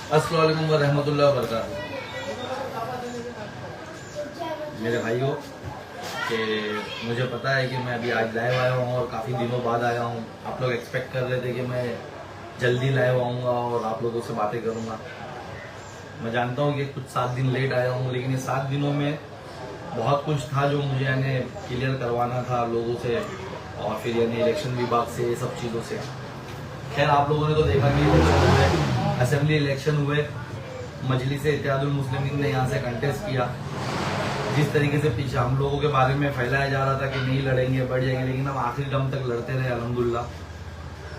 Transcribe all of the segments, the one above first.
अस्सलाम वालेकुम व रहमतुल्लाहि व बरकातहू। मेरे भाइयों कि मुझे पता है कि मैं अभी आज लाइव आया हूँ और काफ़ी दिनों बाद आया हूँ। आप लोग एक्सपेक्ट कर रहे थे कि मैं जल्दी लाइव आऊँगा और आप लोगों से बातें करूँगा। मैं जानता हूँ कि कुछ 7 दिन लेट आया हूँ, लेकिन ये 7 दिनों में बहुत कुछ था जो मुझे यानी क्लियर करवाना था लोगों से, और फिर यानी इलेक्शन विभाग से, ये सब चीज़ों से। खैर आप लोगों ने तो देखा कि असेंबली इलेक्शन हुए, मजलिस इत्तेहादुल मुस्लिमीन ने यहाँ से कंटेस्ट किया। जिस तरीके से पीछे हम लोगों के बारे में फैलाया जा रहा था कि नहीं लड़ेंगे, बढ़ जाएंगे, लेकिन हम आखिरी दम तक लड़ते रहे अल्हम्दुलिल्लाह।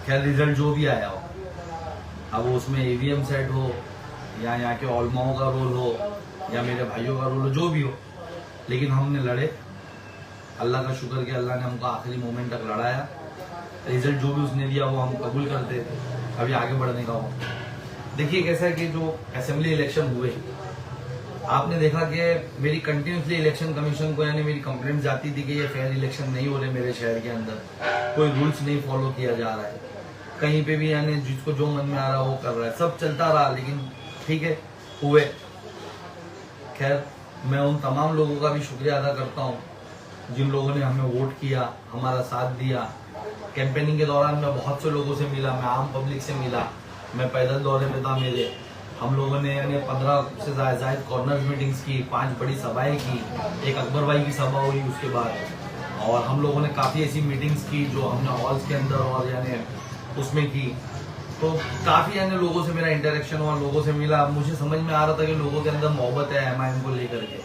खैर रिजल्ट जो भी आया हो, अब उसमें ईवीएम सेट हो या यहाँ के ओलमाओं का रोल हो या मेरे भाइयों का रोल हो, जो भी हो, लेकिन हमने लड़े। अल्लाह का शुक्र कि अल्लाह ने हमको आखिरी मोमेंट तक लड़ाया। रिजल्ट जो भी उसने दिया वो हम कबूल करते, अभी आगे बढ़ने का हो। देखिए कैसा है कि जो असेंबली इलेक्शन हुए, आपने देखा कि मेरी कंटिन्यूसली इलेक्शन कमीशन को यानी मेरी कंप्लेंट जाती थी कि ये फेयर इलेक्शन नहीं हो रहे मेरे शहर के अंदर, कोई रूल्स नहीं फॉलो किया जा रहा है, कहीं पे भी यानी जिसको जो मन में आ रहा है वो कर रहा है, सब चलता रहा। लेकिन ठीक है, हुए। खैर मैं उन तमाम लोगों का भी शुक्रिया अदा करता हूँ जिन लोगों ने हमें वोट किया, हमारा साथ दिया। कैंपेनिंग के दौरान मैं बहुत से लोगों से मिला, मैं आम पब्लिक से मिला, मैं पैदल दौरे पे था मेरे। हम लोगों ने यानी 15 से ज्यादा कॉर्नर मीटिंग्स की, 5 बड़ी सभाएं की, एक अकबर भाई की सभा हुई उसके बाद, और हम लोगों ने काफ़ी ऐसी मीटिंग्स की जो हमने हॉल्स के अंदर और यानी उसमें की। तो काफ़ी यानी लोगों से मेरा इंटरेक्शन हुआ, लोगों से मिला। मुझे समझ में आ रहा था कि लोगों के अंदर मोहब्बत है एमआईएम को लेकर के।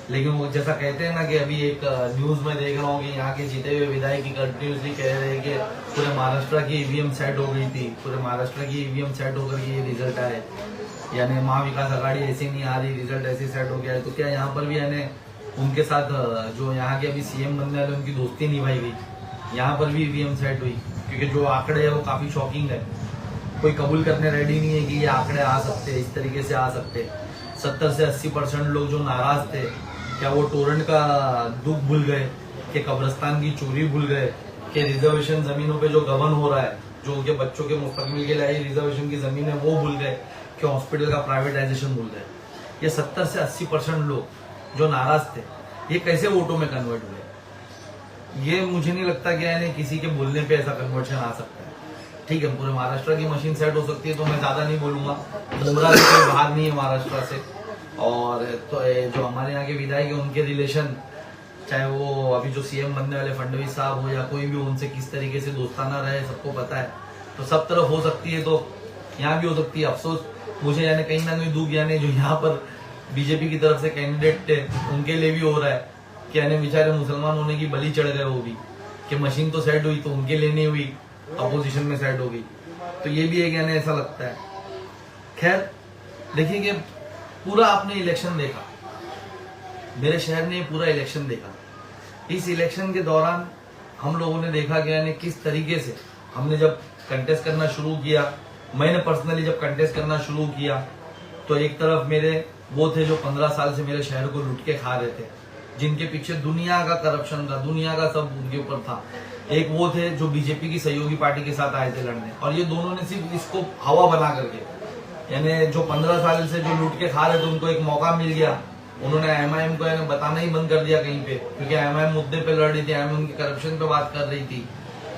लेकिन वो जैसा कहते हैं ना कि अभी एक न्यूज में देख रहा हूँ कि यहाँ के जीते हुए विधायक की कंटिन्यूसली कह रहे हैं कि पूरे महाराष्ट्र की ईवीएम सेट हो गई थी, पूरे महाराष्ट्र की ईवीएम सेट होकर के ये रिजल्ट आए, यानी महाविकास आघाड़ी ऐसी नहीं आ रही, रिजल्ट ऐसे सेट हो गया है। तो क्या यहाँ पर भी यानी उनके साथ जो यहाँ के अभी सीएम बनने वाले उनकी दोस्ती निभाई गई, यहाँ पर भी ईवीएम सेट हुई? क्योंकि जो आंकड़े है वो काफी शॉकिंग है, कोई कबूल करने रेडी नहीं है कि ये आंकड़े आ सकते, इस तरीके से आ सकते। 70 से 80% लोग जो नाराज थे, क्या वो टोरेंट का दुख भूल गए, कि कब्रिस्तान की चोरी भूल गए, कि रिजर्वेशन जमीनों पे जो गबन हो रहा है, जो उनके बच्चों के मुस्तकबिल के लिए रिजर्वेशन की जमीन है वो भूल गए, कि हॉस्पिटल का प्राइवेटाइजेशन भूल गए। ये 70 से 80% लोग जो नाराज थे, ये कैसे वोटों में कन्वर्ट हुए? ये मुझे नहीं लगता कि यानी किसी के बोलने पे ऐसा कन्वर्शन आ सकता है। ठीक है, पूरे महाराष्ट्र की मशीन सेट हो सकती है, तो मैं ज्यादा नहीं बोलूंगा। मुमरा भी कोई बाहर नहीं है महाराष्ट्र से, और तो जो हमारे यहाँ के विधायक है उनके रिलेशन, चाहे वो अभी जो सीएम बनने वाले फडणवीस साहब हो या कोई भी, उनसे किस तरीके से दोस्ताना रहे सबको पता है। तो सब तरफ हो सकती है, तो यहाँ भी हो सकती है। अफसोस मुझे यानी कहीं ना कहीं दुख यानी जो यहाँ पर बीजेपी की तरफ से कैंडिडेट थे उनके लिए भी हो रहा है कि यानी बेचारे मुसलमान होने की बलि चढ़ गए वो भी, कि मशीन तो सेट हुई तो उनके लिए नहीं हुई, अपोजिशन में सेट हो गई। तो ये भी एक यानी ऐसा लगता है। खैर देखिए कि पूरा आपने इलेक्शन देखा, मेरे शहर ने पूरा इलेक्शन देखा। इस इलेक्शन के दौरान हम लोगों ने देखा कि यानी किस तरीके से हमने जब कंटेस्ट करना शुरू किया, मैंने पर्सनली जब कंटेस्ट करना शुरू किया, तो एक तरफ मेरे वो थे जो 15 साल से मेरे शहर को लुट के खा रहे थे, जिनके पीछे दुनिया का करप्शन का, दुनिया का सब उनके ऊपर था। एक वो थे जो बीजेपी की सहयोगी पार्टी के साथ आए थे लड़ने, और ये दोनों ने सिर्फ इसको हवा बना करके, यानी जो 15 साल से जो लूट के खा रहे थे उनको एक मौका मिल गया, उन्होंने एमआईएम को यानी बताना ही बंद कर दिया कहीं पे, क्योंकि एमआईएम मुद्दे पे लड़ रही थी, एमआईएम उनकी करप्शन पे बात कर रही थी।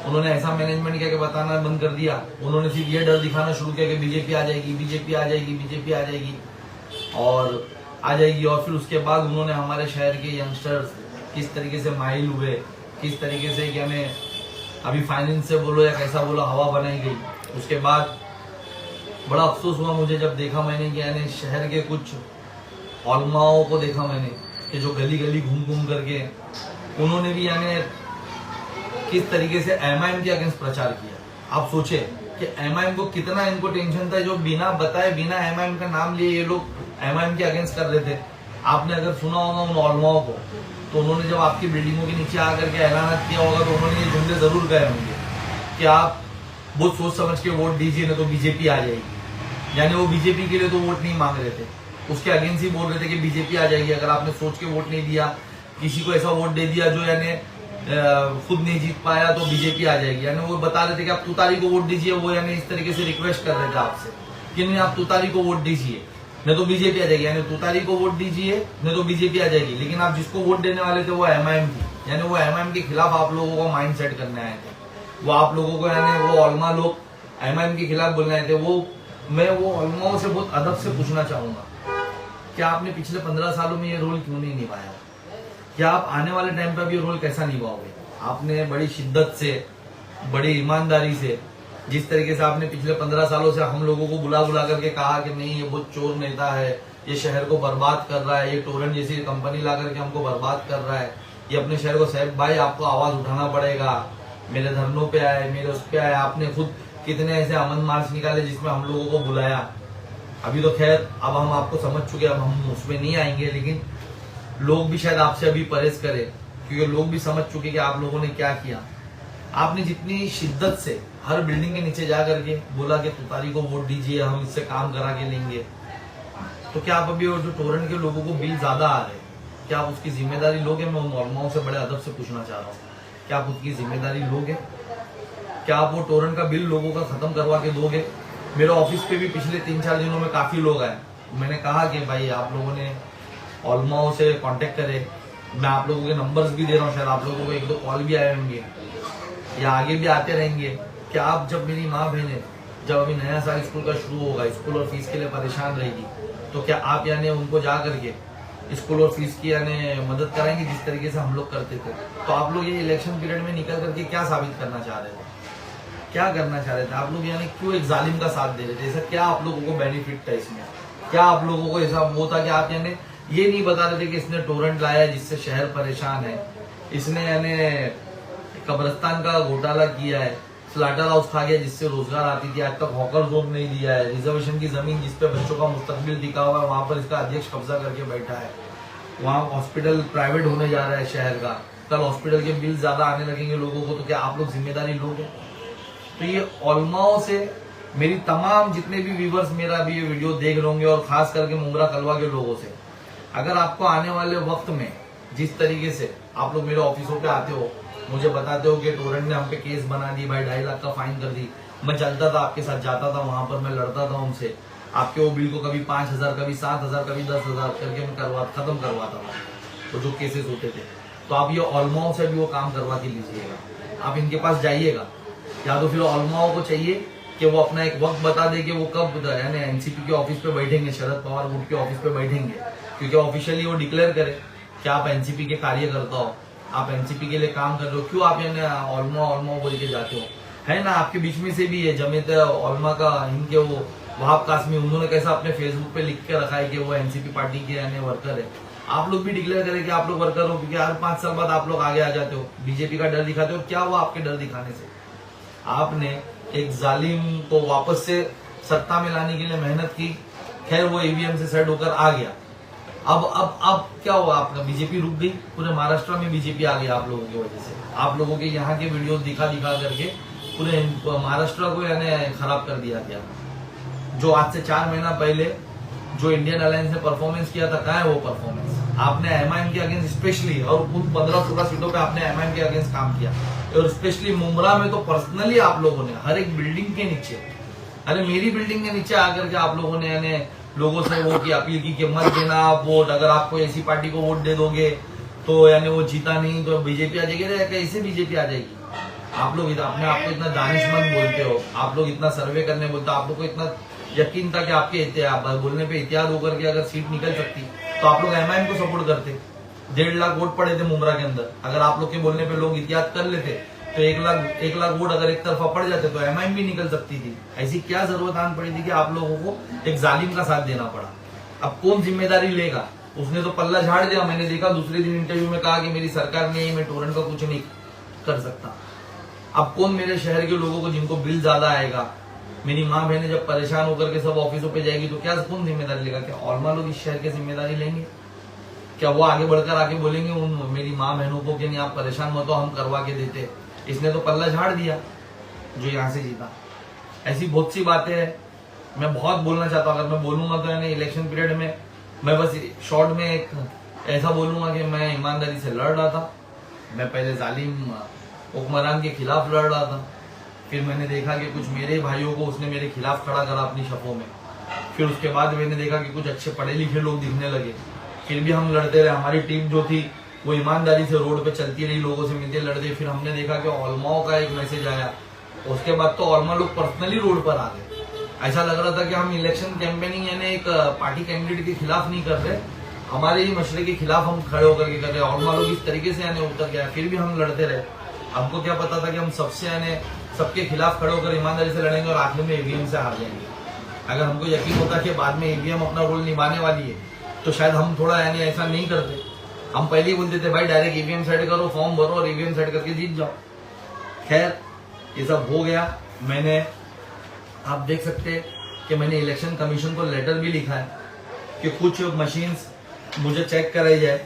उन्होंने ऐसा मैनेजमेंट किया कि बताना बंद कर दिया। उन्होंने सिर्फ ये डर दिखाना शुरू किया कि बीजेपी आ जाएगी, बीजेपी आ जाएगी, बीजेपी आ जाएगी और आ जाएगी। और फिर उसके बाद उन्होंने हमारे शहर के यंगस्टर्स किस तरीके से माइल हुए, किस तरीके से यानी अभी फाइनेंस से बोलो या कैसा बोलो हवा बनाई गई। उसके बाद बड़ा अफसोस हुआ मुझे जब देखा मैंने कि यानी शहर के कुछ उलमाओं को देखा मैंने कि जो गली गली घूम घूम करके उन्होंने भी यानी किस तरीके से एमआईएम के अगेंस्ट प्रचार किया। आप सोचे कि एमआईएम को कितना इनको टेंशन था, जो बिना बताए बिना एमआईएम का नाम लिए ये लोग एमआईएम के अगेंस्ट कर रहे थे। आपने अगर सुना होगा उन उलमाओं को, तो उन्होंने जब आपकी बिल्डिंगों के नीचे आकर के ऐलान किया होगा तो उन्होंने ये जुमले जरूर कहे होंगे कि आप बहुत सोच समझ के वोट दीजिए, ना तो बीजेपी आ जाएगी। यानी वो बीजेपी के लिए तो वोट नहीं मांग रहे थे, उसके अगेंस्ट ही बोल रहे थे कि बीजेपी आ जाएगी। अगर आपने सोच के वोट नहीं दिया, किसी को ऐसा वोट दे दिया जो यानी खुद नहीं जीत पाया, तो बीजेपी आ जाएगी। यानी वो बता रहे थे कि आप तुतारी को वोट दीजिए, वो यानी इस तरीके से रिक्वेस्ट कर रहे थे आपसे। कि नहीं आप तुतारी को वोट दीजिए नहीं तो बीजेपी आ जाएगी, यानी तुतारी को वोट दीजिए नहीं तो बीजेपी आ जाएगी। लेकिन आप जिसको वोट देने वाले थे वो एमआईएम थी, यानी वो एमआईएम के खिलाफ आप लोगों को माइंड सेट करने आए थे। वो आप लोगों को यानी वो ओलमा लोग एमआईएम के खिलाफ बोलने आए थे। वो मैं वो ओलमाओं से बहुत अदब से पूछना चाहूंगा कि आपने पिछले 15 सालों में ये रोल क्यों नहीं निभाया? क्या आप आने वाले टाइम पर भी रोल कैसा निभाओगे? आपने बड़ी शिद्दत से, बड़ी ईमानदारी से, जिस तरीके से आपने पिछले 15 सालों से हम लोगों को बुला बुला करके कहा कि नहीं ये बहुत चोर नेता है, ये शहर को बर्बाद कर रहा है, ये टोरेंट जैसी कंपनी ला करके हमको बर्बाद कर रहा है, ये अपने शहर को, साहब भाई आपको आवाज उठाना पड़ेगा, मेरे धरनों पे आए, मेरे उस पे आए। आपने खुद कितने ऐसे अमन मार्च निकाले जिसमें हम लोगों को बुलाया। अभी तो खैर अब हम आपको समझ चुके, अब हम उसमें नहीं आएंगे, लेकिन लोग भी शायद आपसे अभी परहेज करें क्योंकि लोग भी समझ चुके कि आप लोगों ने क्या किया। आपने जितनी शिद्दत से हर बिल्डिंग के नीचे जा करके बोला कि तुतारी को वोट दीजिए, हम इससे काम करा के लेंगे, तो क्या आप अभी जो टोरेंट के लोगों को बिल ज्यादा आ रहे, क्या आप उसकी जिम्मेदारी लोगे? मैं उन ओलमाओं से बड़े अदब से पूछना चाह रहा हूँ, क्या आप उसकी जिम्मेदारी लोगे? क्या आप वो टोरेंट का बिल लोगों का खत्म करवा के दोगे? मेरे ऑफिस पे भी पिछले 3-4 दिनों में काफी लोग आए। मैंने कहा कि भाई आप लोगों ने ओलमाओं से कांटेक्ट करे, मैं आप लोगों के नंबर्स भी दे रहा हूँ, शायद आप लोगों को 1-2 कॉल भी आए होंगे या आगे भी आते रहेंगे। क्या आप, जब मेरी माँ बहने, जब अभी नया साल स्कूल का शुरू होगा, स्कूल और फीस के लिए परेशान रहेगी, तो क्या आप यानी उनको जा करके स्कूल और फीस की यानी मदद कराएंगे जिस तरीके से हम लोग करते थे? तो आप लोग ये इलेक्शन पीरियड में निकल करके क्या साबित करना चाह रहे थे? क्या करना चाह रहे थे आप लोग? यानी क्यों एक जालिम का साथ दे रहे थे? ऐसा क्या आप लोगों को बेनिफिट था इसमें? क्या आप लोगों को ऐसा वो था कि आप यानी ये नहीं बता रहे थे कि इसने टोरेंट लाया जिससे शहर परेशान है, इसने यानी कब्रिस्तान का घोटाला किया है, स्लाटर हाउस खा गया जिससे रोजगार आती थी, आज तक हॉकर जोन नहीं दिया है, रिजर्वेशन की जमीन जिसपे बच्चों का मुस्तकबिल टिका हुआ है वहां पर इसका अध्यक्ष कब्जा करके बैठा है, वहां हॉस्पिटल प्राइवेट होने जा रहा है शहर का, कल हॉस्पिटल के बिल ज्यादा आने लगेंगे लोगों को, तो क्या आप लोग जिम्मेदारी लोगे? तो ये ओलमाओं से मेरी तमाम जितने भी व्यूवर्स मेरा भी ये वीडियो देख रहे होंगे, और खास करके मुमरा कलवा के लोगों से, अगर आपको आने वाले वक्त में जिस तरीके से आप लोग मेरे ऑफिसों पे आते हो, मुझे बताते हो कि टोरेंट ने हम पे केस बना दी, भाई 2.5 लाख का फाइन कर दी, मैं चलता था आपके साथ, जाता था वहां पर, मैं लड़ता था उनसे, आपके वो बिल को कभी 5,000, कभी 7,000, कभी 10,000 करके मैं खत्म करवाता था तो जो केसेस होते थे। तो आप ये ओलमाओं से भी वो काम करवा के लीजिएगा, आप इनके पास जाइएगा, या तो फिर ओलमाओं को चाहिए कि वो अपना एक वक्त बता दे कि वो कब यानी एनसीपी के ऑफिस पे बैठेंगे, शरद पवार गुट के ऑफिस पे बैठेंगे, क्योंकि ऑफिशियली वो डिक्लेयर करे कि आप एनसीपी के कार्यकर्ता हो, आप एनसीपी के लिए काम कर रहे हो, क्यों आप यानी ओलमा बोल के जाते हो? है ना, आपके बीच में से भी है जमीयत ओलमा का, इनके वो वहाब कासमी, उन्होंने कैसा अपने फेसबुक पे लिख के रखा है कि वो एनसीपी पार्टी के यानी वर्कर है। आप लोग भी डिक्लेयर करें कि आप लोग वर्कर हो, क्योंकि हर 5 साल बाद आप लोग आगे आ जाते हो, बीजेपी का डर दिखाते हो। क्या हुआ आपके डर दिखाने से? आपने एक जालिम को वापस से सत्ता में लाने के लिए मेहनत की, खैर वो ईवीएम से सेट होकर आ गया। अब क्या हुआ आपका? बीजेपी रुक गई, पूरे महाराष्ट्र में बीजेपी आ गई आप लोगों की वजह से। आप लोगों के यहाँ के वीडियो दिखा करके पूरे महाराष्ट्र को यानी खराब कर दिया गया। जो आज से 4 महीना पहले जो इंडियन अलायंस ने परफॉर्मेंस किया था, कहाँ है वो परफॉर्मेंस? आपने एमआईएम के अगेंस्ट स्पेशली, और उन 15-16 सीटों पे आपने एमआईएम के अगेंस्ट काम किया, और स्पेशली मुमरा में तो पर्सनली आप लोगों ने हर एक बिल्डिंग के नीचे, अरे मेरी बिल्डिंग के नीचे आकर के आप लोगों ने यानी लोगों से वो की अपील की कि मत देना आप वोट, अगर आपको ऐसी पार्टी को वोट दे दोगे तो यानी वो जीता नहीं तो बीजेपी आ जाएगी। अरे कैसे बीजेपी आ जाएगी? आप लोग अपने आप को इतना दानिशमंद बोलते हो, आप लोग इतना सर्वे करने बोलते हो, आप लोग को इतना यकीन था कि आपके बोलने पे इत्याद होकर के अगर सीट निकल सकती तो आप लोग एमआईएम को सपोर्ट करते। 1.5 लाख वोट पड़े थे मुमरा के अंदर, अगर आप लोग के बोलने पे लोग इत्याद कर लेते तो 1 लाख वोट अगर एक तरफा पड़ जाते तो एमआईएम भी निकल सकती थी। ऐसी क्या जरूरत आन पड़ी थी कि आप लोगों को एक जालिम का साथ देना पड़ा? अब कौन जिम्मेदारी लेगा? उसने तो पल्ला झाड़ दिया। मैंने देखा दूसरे दिन इंटरव्यू में कहा कि मेरी सरकार नहीं है, मैं टोरेंट का कुछ नहीं कर सकता। अब कौन मेरे शहर के लोगों को जिनको बिल ज्यादा आएगा, मेरी माँ बहनें जब परेशान होकर के सब ऑफिसों पे जाएगी तो क्या कौन जिम्मेदारी लेगा? क्या ओलमा लोग इस शहर की जिम्मेदारी लेंगे? क्या वो आगे बढ़कर आके बोलेंगे उन मेरी माँ बहनों को कि नहीं आप परेशान मत हो, हम करवा के देते? इसने तो पल्ला झाड़ दिया जो यहाँ से जीता। ऐसी बहुत सी बातें हैं, मैं बहुत बोलना चाहता हूँ। अगर मैं बोलूंगा तो यानी इलेक्शन पीरियड में मैं बस शॉर्ट में एक ऐसा बोलूंगा कि मैं ईमानदारी से लड़ रहा था। मैं पहले जालिम हुक्मरान के खिलाफ लड़ रहा था, फिर मैंने देखा कि कुछ मेरे भाइयों को उसने मेरे खिलाफ खड़ा करा अपनी शफों में, फिर उसके बाद मैंने देखा कि कुछ अच्छे पढ़े लिखे लोग दिखने लगे, फिर भी हम लड़ते रहे। हमारी टीम जो थी वो ईमानदारी से रोड पे चलती रही, लोगों से मिलते लड़ते। फिर हमने देखा कि ओलमाओं का एक मैसेज आया, उसके बाद तो ओलमा लोग पर्सनली रोड पर आ गए। ऐसा लग रहा था कि हम इलेक्शन कैंपेनिंग यानी एक पार्टी कैंडिडेट के खिलाफ नहीं कर रहे, हमारे ही मसले के खिलाफ हम खड़े होकर के कर रहे। ओलमा लोग इस तरीके से यानी उतर गया, फिर भी हम लड़ते रहे। हमको क्या पता था कि हम सबसे यानी सबके खिलाफ खड़े होकर ईमानदारी से लड़ेंगे और आखिर में ईवीएम से हार जाएंगे। अगर हमको यकीन होता कि बाद में ईवीएम अपना रोल निभाने वाली है तो शायद हम थोड़ा यानी ऐसा नहीं करते। हम पहले ही बोलते थे भाई डायरेक्ट ईवीएम सेट करो, फॉर्म भरो और ईवीएम सेट करके जीत जाओ। खैर ये सब हो गया। मैंने आप देख सकते कि मैंने इलेक्शन कमीशन को लेटर भी लिखा है कि कुछ मशीन्स मुझे चेक कराई जाए,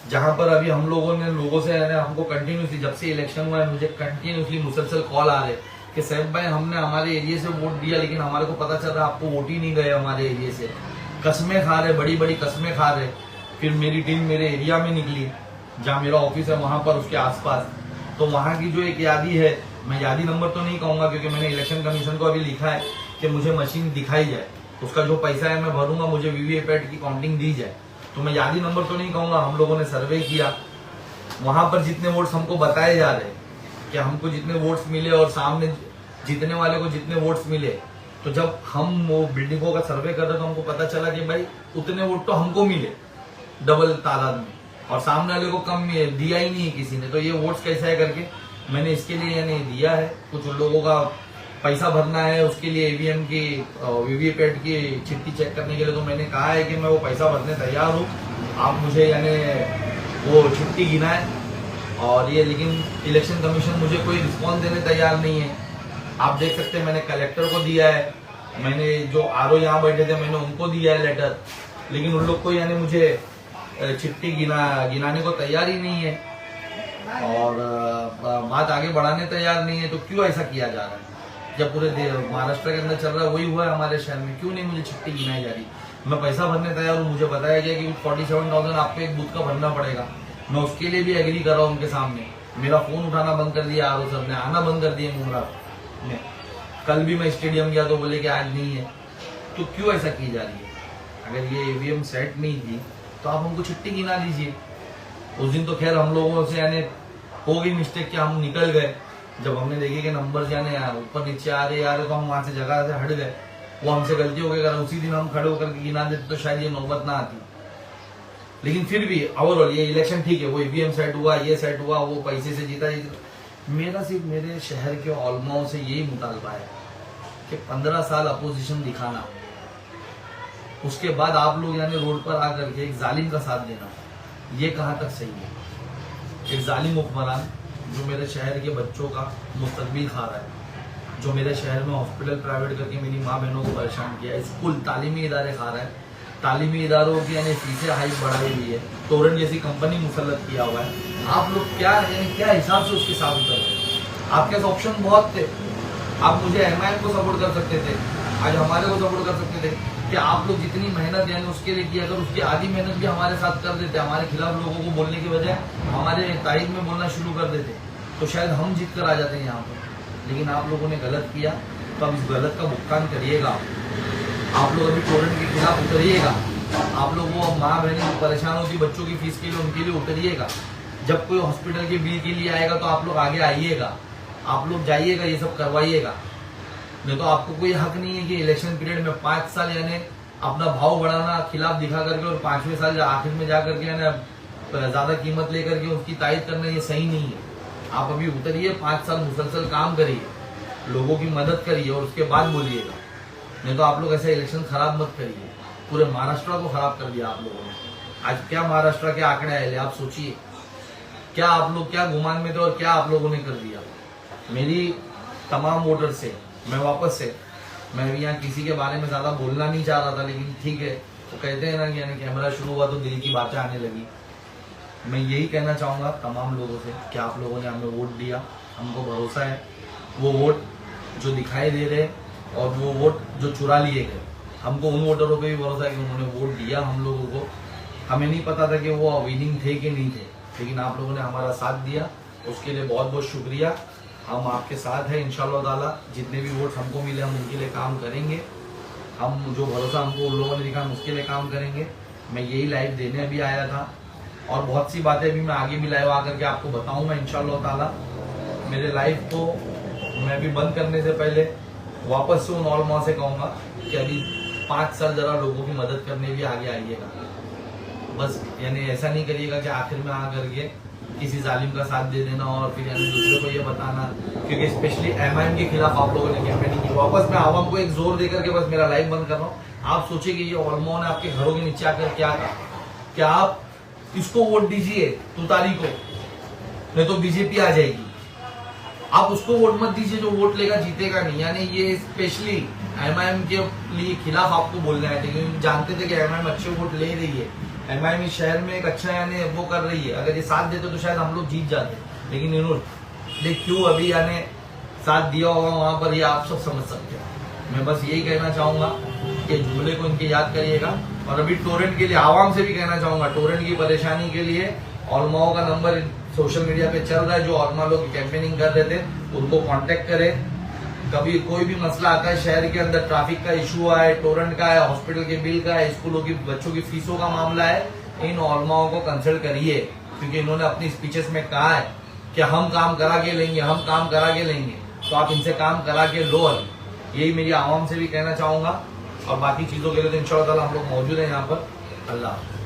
जहां पर अभी हम लोगों ने लोगों से हमको कंटिन्यूसली जब से इलेक्शन हुआ है मुझे कंटिन्यूसली मुसलसल कॉल आ रहे कि साहब भाई हमने हमारे एरिया से वोट दिया लेकिन हमारे को पता चल रहा आपको वोट ही नहीं गए हमारे एरिया से। कस्में खा रहे, बड़ी बड़ी कस्में खा रहे। फिर मेरी टीम मेरे एरिया में निकली जहाँ मेरा ऑफिस है वहां पर उसके आसपास, तो वहां की जो एक यादी है, मैं यादी नंबर तो नहीं कहूंगा क्योंकि मैंने इलेक्शन कमीशन को अभी लिखा है कि मुझे मशीन दिखाई जाए, उसका जो पैसा है मैं भरूंगा, मुझे वीवीपैट की काउंटिंग दी जाए। तो मैं यादी नंबर तो नहीं कहूंगा। हम लोगों ने सर्वे किया, वहां पर जितने वोट्स हमको बताए जा रहे कि हमको जितने वोट्स मिले और सामने जीतने वाले को जितने वोट्स मिले, तो जब हम वो बिल्डिंगों का सर्वे कर रहे तो हमको पता चला कि भाई उतने वोट तो हमको मिले डबल तादाद में और सामने वाले को कम दिया ही नहीं किसी ने। तो ये वोट्स कैसा है करके मैंने इसके लिए यानी दिया है। कुछ लोगों का पैसा भरना है उसके लिए ईवीएम की वीवीपैट की चिट्ठी चेक करने के लिए, तो मैंने कहा है कि मैं वो पैसा भरने तैयार हूँ, आप मुझे यानी वो चिट्ठी गिनाए। और ये लेकिन इलेक्शन कमीशन मुझे कोई रिस्पॉन्स देने तैयार नहीं है। आप देख सकते हैं मैंने कलेक्टर को दिया है, मैंने जो आरओ यहाँ बैठे थे मैंने उनको दिया है लेटर, लेकिन उन लोग को यानी मुझे चिट्ठी गिनाने को तैयार ही नहीं है और बात आगे बढ़ाने तैयार नहीं है। तो क्यों ऐसा किया जा रहा है जब पूरे महाराष्ट्र के अंदर चल रहा है वही हुआ है हमारे शहर में, क्यों नहीं मुझे चिट्ठी गिनाई जा रही? मैं पैसा भरने तैयार हूँ, मुझे बताया गया कि 47,000 आपको एक बूथ का भरना पड़ेगा। मैं उसके लिए भी एग्री कर रहा हूँ उनके सामने। मेरा फोन उठाना बंद कर दिया आरओ सर ने, आना बंद कर दिया मुमरा ने। कल भी मैं स्टेडियम गया तो बोले कि आज नहीं है। तो क्यों ऐसा की जा रही है? अगर ये ईवीएम सेट नहीं थी तो आप हमको चिट्ठी गिना दीजिए। उस दिन तो खैर हम लोगों से यानी हो गई मिस्टेक कि हम निकल गए, जब हमने देखे कि नंबर यानी ऊपर नीचे आ रहे तो हम वहां से जगह से हट गए। वो हमसे गलती हो गई, अगर उसी दिन हम खड़े होकर गिना देते तो शायद ये नौबत ना आती। लेकिन फिर भी ओवरऑल ये इलेक्शन ठीक है, वो ईवीएम सेट हुआ, ये सेट हुआ, वो पैसे से जीता। मेरा सिर्फ मेरे शहर के ओलमाओं से यही मुतालबा है कि 15 साल अपोजिशन दिखाना, उसके बाद आप लोग यानी रोड पर आकर के एक जालिम का साथ देना, ये कहाँ तक सही है? एक जालिम हुक्मरान जो मेरे शहर के बच्चों का मुस्तकबिल खा रहा है, जो मेरे शहर में हॉस्पिटल प्राइवेट करके मेरी माँ बहनों को परेशान किया है, स्कूल तालीमी इदारे खा रहा है, तालीमी इदारों की यानी फीसें हाइक बढ़ाई हुई है, टोरेंट जैसी कंपनी मुसल्लत किया हुआ है। आप लोग क्या यानी क्या हिसाब से उसके साथ उतर रहे हैं? आपके पास ऑप्शन बहुत थे, आप मुझे एमआईएम को सपोर्ट कर सकते थे, आज हमारे को सपोर्ट कर सकते थे कि आप लोग जितनी मेहनत यानी उसके लिए किया, अगर उसकी आधी मेहनत भी हमारे साथ कर देते, हमारे खिलाफ लोगों को बोलने की बजाय हमारे तारीफ में बोलना शुरू कर देते, तो शायद हम जीत कर आ जाते हैं यहाँ पर। लेकिन आप लोगों ने गलत किया, तो अब इस गलत का भुगतान करिएगा। आप लोग अभी टोरेंट के खिलाफ उतरिएगा, आप लोग वो माँ बहनें परेशान होती बच्चों की फीस के लिए, उनके लिए उतरिएगा। जब कोई हॉस्पिटल के बिल के लिए आएगा तो आप लोग आगे आइएगा, आप लोग जाइएगा, ये सब करवाइएगा। नहीं तो आपको कोई हक नहीं है कि इलेक्शन पीरियड में 5 साल यानी अपना भाव बढ़ाना खिलाफ दिखा करके और 5वें साल आखिर में जाकर के यानी ज्यादा कीमत लेकर के उसकी तारीफ करना, ये सही नहीं है। आप अभी उतरिए, 5 साल मुसलसल काम करिए, लोगों की मदद करिए और उसके बाद बोलिएगा। नहीं तो आप लोग ऐसा इलेक्शन खराब मत करिए। पूरे महाराष्ट्र को खराब कर दिया आप लोगों ने। आज क्या महाराष्ट्र के आंकड़े आए, आप सोचिए, क्या आप लोग क्या गुमान में थे और क्या आप लोगों ने कर दिया। मेरी तमाम वोटर से मैं वापस से, मैं भी यहाँ किसी के बारे में ज्यादा बोलना नहीं चाह रहा था, लेकिन ठीक है, तो कहते हैं ना कि यानी कैमरा शुरू हुआ तो दिल की बातें आने लगी। मैं यही कहना चाहूंगा तमाम लोगों से कि आप लोगों ने हमें वोट दिया, हमको भरोसा है वो वोट जो दिखाई दे रहे और वो वोट जो चुरा लिए गए, हमको उन वोटरों पे भी भरोसा है कि उन्होंने वोट दिया हम लोगों को। हमें नहीं पता था कि वो विनिंग थे कि नहीं थे, लेकिन आप लोगों ने हमारा साथ दिया, उसके लिए बहुत बहुत शुक्रिया। हम आपके साथ हैं इंशाअल्लाह ताला। जितने भी वोट हमको मिले हम उनके लिए काम करेंगे हम जो भरोसा हमको उन लोगों ने दिखा हम उसके लिए काम करेंगे। मैं यही लाइव देने अभी आया था और बहुत सी बातें अभी मैं आगे भी लाइव आकर के आपको बताऊंगा इंशाल्लाह ताला। मेरे लाइव को मैं अभी बंद करने से पहले वापस से उन ऑलमा से कहूँगा कि अभी 5 साल जरा लोगों की मदद करने भी आगे आइएगा। बस यानी ऐसा नहीं करिएगा कि आखिर में आकर के किसी जालिम का साथ दे देना और फिर यानी दूसरे को ये बताना, क्योंकि स्पेशली एमआईएम के खिलाफ आप लोगों ने कैंपेनिंग की। वापस मैं आवाम को एक जोर देकर के बस मेरा लाइव बंद कर रहा हूँ। आप सोचिए कि ये ऑलमाओं ने आपके घरों के नीचे आकर क्या कहा कि आप इसको वोट दीजिए तुतारी को, नहीं तो बीजेपी आ जाएगी। आप उसको वोट मत दीजिए जो वोट लेगा जीतेगा नहीं। यानी ये स्पेशली एमआईएम के लिए खिलाफ आपको बोलना है, लेकिन जानते थे कि एमआईएम अच्छे वोट ले रही है, एमआईएम इस शहर में एक अच्छा यानी वो कर रही है। अगर ये साथ देते तो शायद हम लोग जीत जाते, लेकिन इन्होंने क्यों अभी यानी साथ दिया होगा वहां पर, ये आप सब समझ सकते हैं। मैं बस यही कहना चाहूंगा कि जुमले को इनके याद करिएगा। और अभी टोरेंट के लिए आवाम से भी कहना चाहूंगा, टोरेंट की परेशानी के लिए ऑलमाओं का नंबर सोशल मीडिया पे चल रहा है। जो ऑलमा लोग कैंपेनिंग कर रहे थे उनको कांटेक्ट करें। कभी कोई भी मसला आता है शहर के अंदर, ट्रैफिक का इशू है, टोरेंट का है, हॉस्पिटल के बिल का है, स्कूलों की बच्चों की फीसों का मामला है, इन ऑलमाओं को कंसल्ट करिए। क्योंकि इन्होंने अपनी स्पीचेस में कहा है कि हम काम करा के लेंगे, हम काम करा के लेंगे। तो आप इनसे काम करा के लो। यही मेरी आवाम से भी कहना चाहूंगा। और बाकी चीजों के लिए तो इंशाअल्लाह हम लोग मौजूद हैं यहाँ पर। अल्लाह।